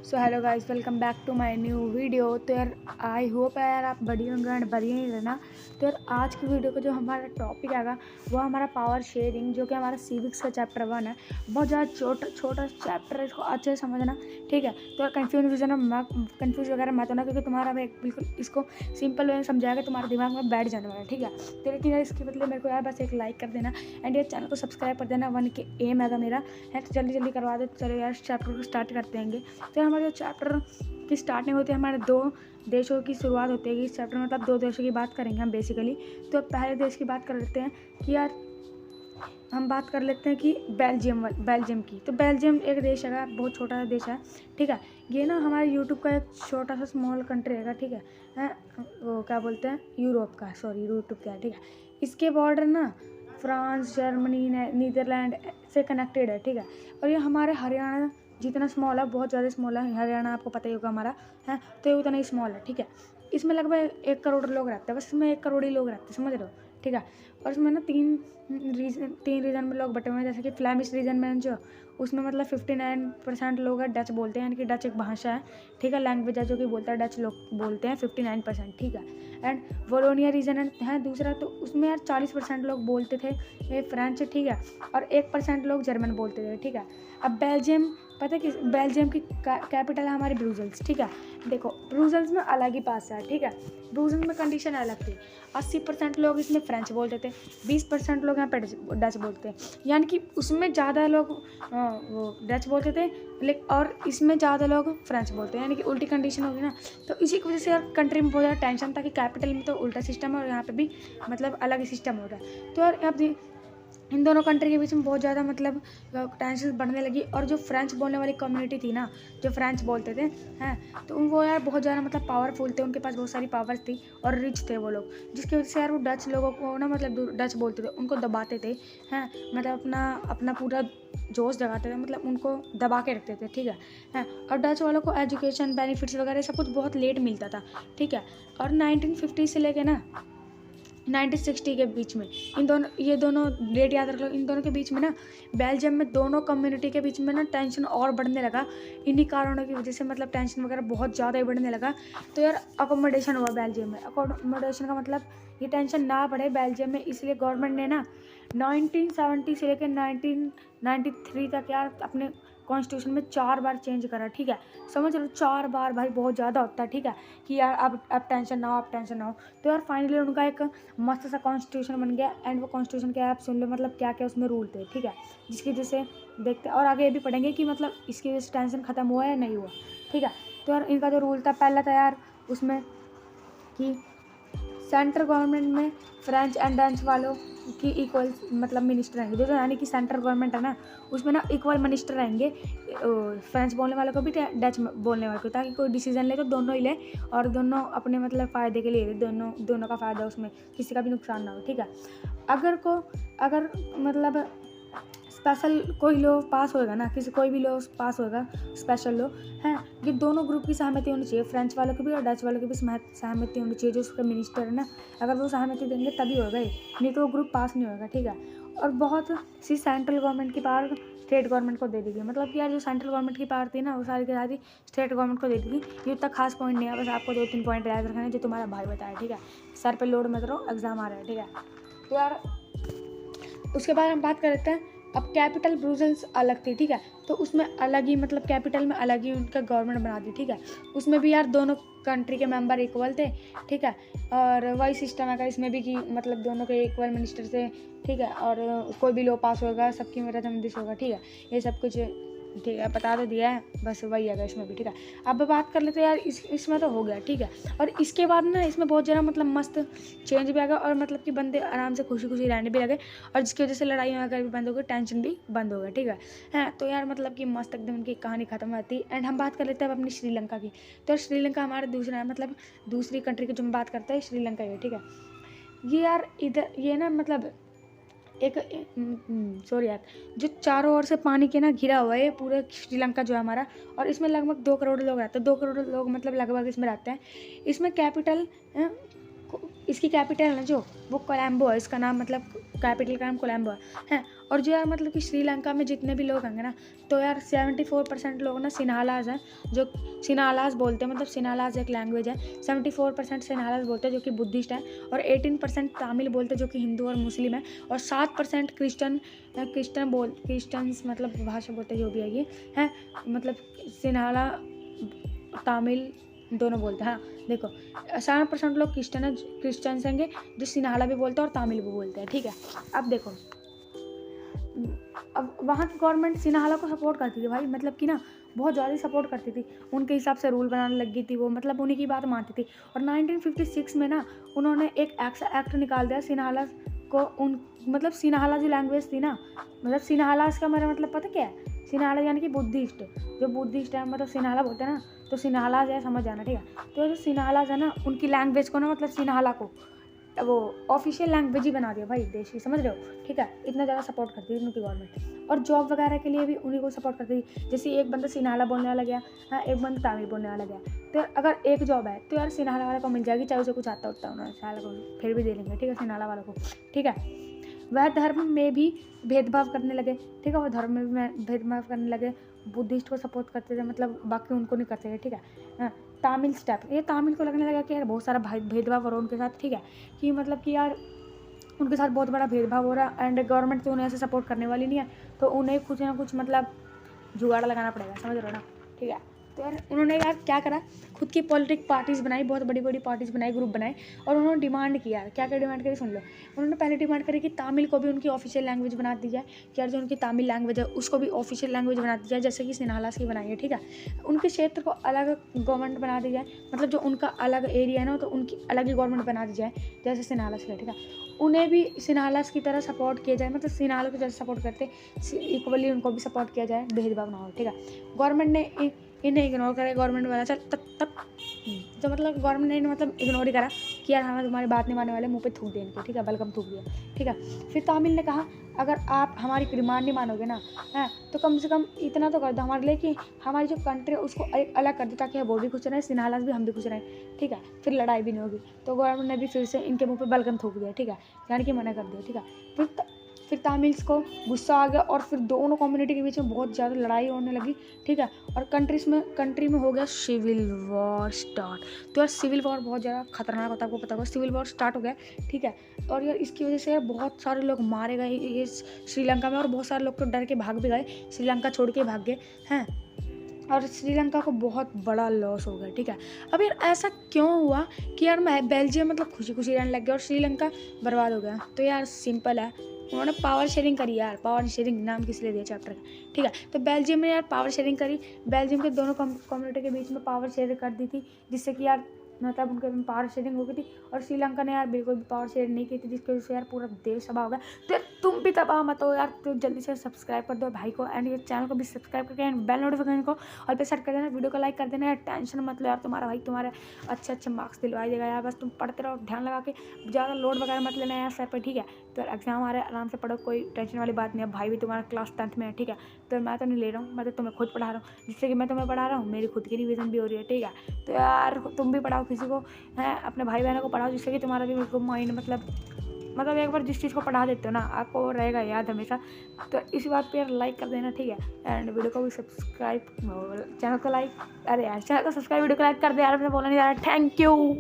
So hello guys, welcome back to my new video. तो यार I hope यार आप बढ़िया होंगे एंड बढ़िया ही रहना। तो यार आज की वीडियो का जो हमारा टॉपिक आएगा वो हमारा पावर शेयरिंग, जो कि हमारा सिविक्स का चैप्टर 1 है। बहुत ज़्यादा छोटा चैप्टर है, इसको अच्छे से समझना, ठीक है। तो यार कन्फ्यूज वगैरह मत होना, क्योंकि तुम्हारा बिल्कुल इसको सिंपल वे में समझाएगा, तुम्हारे दिमाग में बैठ जाने वाला है, ठीक है। तो लेकिन यार इसके बदले मेरे को यार बस एक लाइक कर देना एंड ये चैनल को सब्सक्राइब कर देना। 1 के एम है मेरा है, तो जल्दी करवा दे। चलो यार चैप्टर को स्टार्ट करते हैं। तो हमारे जो चैप्टर की स्टार्टिंग होती है, हमारे 2 देशों की शुरुआत होती है। इस चैप्टर में मतलब 2 देशों की बात करेंगे हम बेसिकली। तो पहले देश की बात कर लेते हैं कि यार हम बात कर लेते हैं कि बेल्जियम की। तो बेल्जियम एक देश है, बहुत छोटा सा देश है, ठीक है। ये ना हमारे यूट्यूब का एक छोटा सा स्मॉल कंट्री है, ठीक है। वो क्या बोलते हैं, यूरोप का, सॉरी यूट्यूब का, ठीक है। इसके बॉर्डर ना फ्रांस, जर्मनी, नीदरलैंड से कनेक्टेड है, ठीक है। और ये हमारे हरियाणा जितना स्मॉल है, बहुत ज़्यादा स्मॉल है। हरियाणा आपको पता ही होगा हमारा, है, तो ये उतना ही स्मॉल है, ठीक है। इसमें लगभग 1 करोड़ लोग रहते हैं, बस इसमें 1 करोड़ ही लोग रहते हैं, समझ रहे हो, ठीक है। और इसमें ना 3 रीजन में लोग बटे हुए हैं। जैसे कि फ्लैमिश रीजन में जो उसमें मतलब 59% लोग हैं डच बोलते हैं, यानी कि डच एक भाषा है, ठीक है, लैंग्वेज है जो कि बोलता है डच लोग बोलते हैं 59%, ठीक है। एंड वोलोनिया रीजन है दूसरा, तो उसमें यार 40% लोग बोलते थे ये फ्रेंच, ठीक है, और 1% लोग जर्मन बोलते थे, ठीक है। अब बेल्जियम, पता है कि बेल्जियम की कैपिटल है हमारी ब्रुसेल्स, ठीक है। देखो ब्रुसेल्स में अलग ही पास है, ठीक है। ब्रुसेल्स में कंडीशन अलग थी। 80% लोग इसमें फ्रेंच बोलते थे, 20% लोग यहाँ पे डच बोलते हैं, यानी कि उसमें ज़्यादा लोग वो डच बोलते थे, लेकिन और इसमें ज़्यादा लोग फ्रेंच बोलते हैं, यानी कि उल्टी कंडीशन होगी ना। तो इसी की वजह से यार कंट्री में बहुत ज़्यादा टेंशन था कि कैपिटल में तो उल्टा सिस्टम है और यहाँ पे भी मतलब अलग ही सिस्टम होता है। तो यार अब इन दोनों कंट्री के बीच में बहुत ज़्यादा मतलब टेंशन बढ़ने लगी। और जो फ्रेंच बोलने वाली कम्युनिटी थी ना, जो फ्रेंच बोलते थे, हैं, तो वो यार बहुत ज़्यादा मतलब पावरफुल थे, उनके पास बहुत सारी पावर्स थी और रिच थे वो लोग, जिसकी वजह से यार वो डच लोगों को ना मतलब डच बोलते थे उनको दबाते थे, हैं, मतलब अपना पूरा जोश जगाते थे, मतलब उनको दबा के रखते थे, ठीक है। और डच वालों को एजुकेशन बेनिफिट्स वगैरह सब कुछ बहुत लेट मिलता था, ठीक है। और 1950 से लेके ना 1960 के बीच में ये दोनों डेट याद रख लो। इन दोनों के बीच में ना बेल्जियम में दोनों कम्युनिटी के बीच में ना टेंशन और बढ़ने लगा। इन्हीं कारणों की वजह से मतलब टेंशन वगैरह बहुत ज़्यादा ही बढ़ने लगा। तो यार अकोमोडेशन हुआ बेल्जियम में। अकोमोडेशन का मतलब ये टेंशन ना बढ़े बेल्जियम में, इसलिए गवर्नमेंट ने ना 1970 से लेकर 1993 तक यार अपने कॉन्स्टिट्यूशन में 4 बार चेंज करा, ठीक है। समझ लो 4 बार, भाई बहुत ज़्यादा होता है, ठीक है, कि यार अब टेंशन ना हो, अब टेंशन ना हो। तो यार फाइनली उनका एक मस्त सा कॉन्स्टिट्यूशन बन गया। एंड वो कॉन्स्टिट्यूशन के आप सुन लो मतलब क्या क्या उसमें रूल थे, ठीक है, जिसकी वजह से देखते और आगे ये भी पढ़ेंगे कि मतलब इसकी वजह से टेंशन ख़त्म हुआ या नहीं हुआ, ठीक है। तो यार इनका जो रूल था पहला था यार उसमें कि सेंट्रल गवर्नमेंट में फ्रेंच एंड डच वालों की इक्वल मतलब मिनिस्टर रहेंगे, जो यानी कि सेंट्रल गवर्नमेंट है ना उसमें ना इक्वल मिनिस्टर रहेंगे, फ्रेंच बोलने वालों को भी डच बोलने वालों को, ताकि कोई डिसीजन ले तो दोनों ही ले और दोनों अपने मतलब फ़ायदे के लिए, दोनों का फ़ायदा, उसमें किसी का भी नुकसान ना हो, ठीक है। अगर मतलब स्पेशल कोई लॉ पास होएगा ना, कोई भी लॉ पास होएगा स्पेशल लॉ, है, ये दोनों ग्रुप की सहमति होनी चाहिए, फ्रेंच वालों की भी और डच वालों की भी सहमति होनी चाहिए, जो उसका मिनिस्टर है ना, अगर वो सहमति देंगे तभी होगा, नहीं तो वो ग्रुप पास नहीं होगा, ठीक है। और बहुत सी सेंट्रल गवर्नमेंट की पावर स्टेट गवर्नमेंट को दे दी गई, मतलब कि यार जो सेंट्रल गवर्नमेंट की पावर थी ना वो सारी की सारी स्टेट गवर्नमेंट को दे दी गई। ये उतना खास पॉइंट नहीं है, बस आपको 2-3 पॉइंट याद रखना है जो तुम्हारा भाई बताया, ठीक है। सर पे लोड मत रहो, एग्जाम आ रहा है, ठीक है। तो यार उसके बाद हम बात कर लेते हैं। अब कैपिटल ब्रुसेल्स अलग थी, ठीक है, तो उसमें अलग ही मतलब कैपिटल में अलग ही उनका गवर्नमेंट बना दी, ठीक है। उसमें भी यार दोनों कंट्री के मेंबर इक्वल थे, ठीक है, और वही सिस्टम है इसमें भी कि मतलब दोनों के इक्वल मिनिस्टर से, ठीक है, और कोई भी लॉ पास होगा सबकी मेरा जमदिश होगा, ठीक है, ये सब कुछ, ठीक है, बता तो दिया है, बस वही है इसमें भी, ठीक है। अब बात कर लेते हैं यार इसमें तो हो गया, ठीक है। और इसके बाद ना इसमें बहुत ज़्यादा मतलब मस्त चेंज भी आ गया और मतलब कि बंदे आराम से खुशी खुशी रहने भी लगे, और जिसकी वजह से लड़ाई वगैरह भी बंद हो गई, टेंशन भी बंद हो गया, ठीक है। तो यार मतलब कि मस्त एकदम उनकी कहानी खत्म होती। एंड हम बात कर लेते हैं अब अपनी श्रीलंका की। तो श्रीलंका हमारा दूसरा है, मतलब दूसरी कंट्री की जो हम बात करते हैं श्रीलंका है, ठीक है। ये यार इधर ये ना मतलब एक सॉरी यार, जो चारों ओर से पानी के ना घिरा हुआ है पूरे श्रीलंका जो है हमारा, और इसमें लगभग 2 करोड़ लोग रहते हैं। 2 करोड़ लोग मतलब लगभग इसमें रहते हैं। इसमें कैपिटल इसकी कैपिटल है ना जो, वो कोलंबो है, इसका नाम मतलब कैपिटल का नाम कोलंबो है। और जो यार मतलब कि श्रीलंका में जितने भी लोग होंगे ना, तो यार 74% लोग ना सिन्हालाज हैं, जो सिन्हालाज बोलते हैं, मतलब सिन्हालाज एक लैंग्वेज है। 74% सिन्हालाज बोलते हैं जो कि बुद्धिस्ट है, और 18% तमिल बोलते हैं जो कि हिंदू और मुस्लिम है, और 7% क्रिश्चियंस मतलब भाषा बोलते हैं जो भी है ये है, मतलब सिन्हाला तमिल दोनों बोलते हैं। हाँ देखो 7% लोग क्रिश्चियंस होंगे जो सिन्हाला भी बोलते हैं और तमिल भी बोलते हैं, ठीक है। अब देखो, अब वहाँ की गवर्नमेंट सिन्हाला को सपोर्ट करती थी भाई, मतलब कि ना बहुत ज़्यादा सपोर्ट करती थी, उनके हिसाब से रूल बनाने लग गई थी वो, मतलब उन्हीं की बात मानती थी। और 1956 में ना उन्होंने एक एक्ट निकाल दिया सिन्हाला को, उन मतलब सिन्हाला जो लैंग्वेज थी ना, मतलब सिन्हाला का मेरा मतलब पता क्या है, सिन्हाला यानी कि बुद्धिस्ट, जो बुद्धिस्ट है मतलब सिन्हाला बोलते हैं ना, तो सिन्हालाज है, समझ जाना, ठीक है। तो जो सिन्हालाज है ना, उनकी लैंग्वेज को ना मतलब सिन्हाला को वो ऑफिशियल लैंग्वेज ही बना दिया भाई देश की, समझ रहे हो, ठीक है। इतना ज़्यादा सपोर्ट करती है उनकी गवर्नमेंट, और जॉब वगैरह के लिए भी उन्हीं को सपोर्ट करती थी। जैसे एक बंदा सिन्हाला बोलने वाला गया, हाँ एक बंदा तमिल बोलने वाला गया, तो अगर एक जॉब है तो यार सिन्हाला वाले को मिल जाएगी, चाहे उसे कुछ आता होता है सिन्हाला को फिर भी दे लेंगे, ठीक है, सिन्हाला वालों को, ठीक है। वह धर्म में भी भेदभाव करने लगे, ठीक है, वह धर्म में भी भेदभाव करने लगे, बुद्धिस्ट को सपोर्ट करते थे, मतलब बाकी उनको नहीं करते थे, ठीक है। तमिल स्टेप, ये तमिल को लगने लगा कि यार बहुत सारा भेदभाव हो रहा है उनके साथ, ठीक है, कि मतलब कि यार उनके साथ बहुत बड़ा भेदभाव हो रहा है, एंड गवर्नमेंट तो उन्हें ऐसे सपोर्ट करने वाली नहीं है, तो उन्हें कुछ ना कुछ मतलब जुगाड़ लगाना पड़ेगा, समझ रहे हो ना, ठीक है। तो यार उन्होंने यार क्या करा, खुद की पॉलिटिक पार्टीज़ बनाई, बहुत बड़ी बड़ी पार्टीज़ बनाई, ग्रुप बनाए, और उन्होंने डिमांड किया, क्या क्या डिमांड करी सुन लो। उन्होंने पहले डिमांड करी कि तमिल को भी उनकी ऑफिशियल लैंग्वेज बना दी जाए, कि यार जो उनकी तमिल लैंग्वेज है उसको भी ऑफिशियल लैंग्वेज बना दी जाए, जैसे कि सिन्हालास की बनाई है, ठीक है। उनके क्षेत्र को अलग गवर्नमेंट बना दी जाए, मतलब जो उनका अलग एरिया है ना, तो उनकी अलग ही गवर्नमेंट बना दी जाए, जैसे सिन्हालास की, ठीक है। उन्हें भी सिन्हालास की तरह सपोर्ट किया जाए, मतलब सिन्हाला को जैसे सपोर्ट करते इक्वली उनको भी सपोर्ट किया जाए, भेदभाव ना हो, ठीक है। गवर्नमेंट ने इन्हें इग्नोर करे, गवर्नमेंट वाला चल तब तो मतलब गवर्नमेंट ने मतलब इग्नोर ही करा कि यार हमें तुम्हारी बात नहीं मानने वाले, मुंह पे थूक दिया इनको, ठीक है, वेलकम थूक दिया, ठीक है। फिर तमिल ने कहा अगर आप हमारी डिमांड नहीं मानोगे ना, है तो कम से कम इतना तो कर दो हमारे लिए कि हमारी जो कंट्री है उसको एक अलग कर दो, ताकि वो भी खुश रहें, सिन्हालास भी, हम भी खुश रहें, ठीक है, फिर लड़ाई भी नहीं होगी। तो गवर्नमेंट ने भी फिर से इनके मुँह पे वेलकम थूक दिया, ठीक है, यानी कि मना कर दिया, ठीक है। फिर तमिल्स को गुस्सा आ गया, और फिर दोनों कम्युनिटी के बीच में बहुत ज़्यादा लड़ाई होने लगी, ठीक है। और कंट्री में हो गया सिविल वॉर स्टार्ट। तो यार सिविल वॉर बहुत ज़्यादा खतरनाक होता है, आपको पता होगा, सिविल वॉर स्टार्ट हो गया, ठीक है। और यार इसकी वजह से यार बहुत सारे लोग मारे गए ये श्रीलंका में, और बहुत सारे लोग तो डर के भाग भी गए, श्रीलंका छोड़ के भाग गए हैं, और श्रीलंका को बहुत बड़ा लॉस हो गया, ठीक है। अब यार ऐसा क्यों हुआ कि यार मैं बेल्जियम मतलब खुशी खुशी रहने लग गया और श्रीलंका बर्बाद हो गया। तो यार सिंपल है, उन्होंने पावर शेयरिंग करी यार, पावर शेयरिंग नाम किस लिए दिया चैप्टर का, ठीक है। तो बेल्जियम में यार पावर शेयरिंग करी, बेल्जियम के दोनों कम्युनिटी के बीच में पावर शेयरिंग कर दी थी, जिससे कि यार मतलब उनके पावर शेयरिंग हो गई थी। और श्रीलंका ने यार बिल्कुल भी पावर शेयरिंग नहीं की थी, जिसकी वजह से यार पूरा देश तबाह हो गया। तो यार तुम भी तबाह मत हो यार, तो जल्दी से सब्सक्राइब कर दो भाई को, एंड ये चैनल को भी सब्सक्राइब करके एंड बेल नोटिफिकेशन को और पे सेट कर देना, वीडियो को लाइक कर देना यार। टेंशन मत लो यार, तुम्हारा भाई तुम्हारे अच्छे मार्क्स दिलवाई देगा यार, बस तुम पढ़ते रहो, ध्यान लगा के, ज़्यादा लोड वगैरह मत लेना यार सर पर, ठीक है। तो एग्जाम आ रहा है, आराम से पढ़ो, कोई टेंशन वाली बात नहीं है। भाई भी तुम्हारा क्लास 10th में है, ठीक है, तो मैं तो नहीं ले रहा हूँ, मैं तो तुम्हें खुद पढ़ा रहा हूँ, जिससे कि मैं तुम्हें पढ़ा रहा हूँ, मेरी खुद की रिवीजन भी हो रही है, ठीक है। तो यार तुम भी पढ़ाओ किसी को, है अपने भाई बहनों को पढ़ाओ, जिससे कि तुम्हारा भी बिल्कुल माइंड मतलब एक बार जिस चीज़ को पढ़ा देते हो ना, आपको रहेगा याद हमेशा। तो इसी बात पे यार लाइक कर देना, ठीक है, एंड वीडियो को भी सब्सक्राइब, चैनल को लाइक, अरे यार चैनल को सब्सक्राइब, वीडियो को लाइक कर दे यार, मैं बोलने जा रहा, थैंक यू।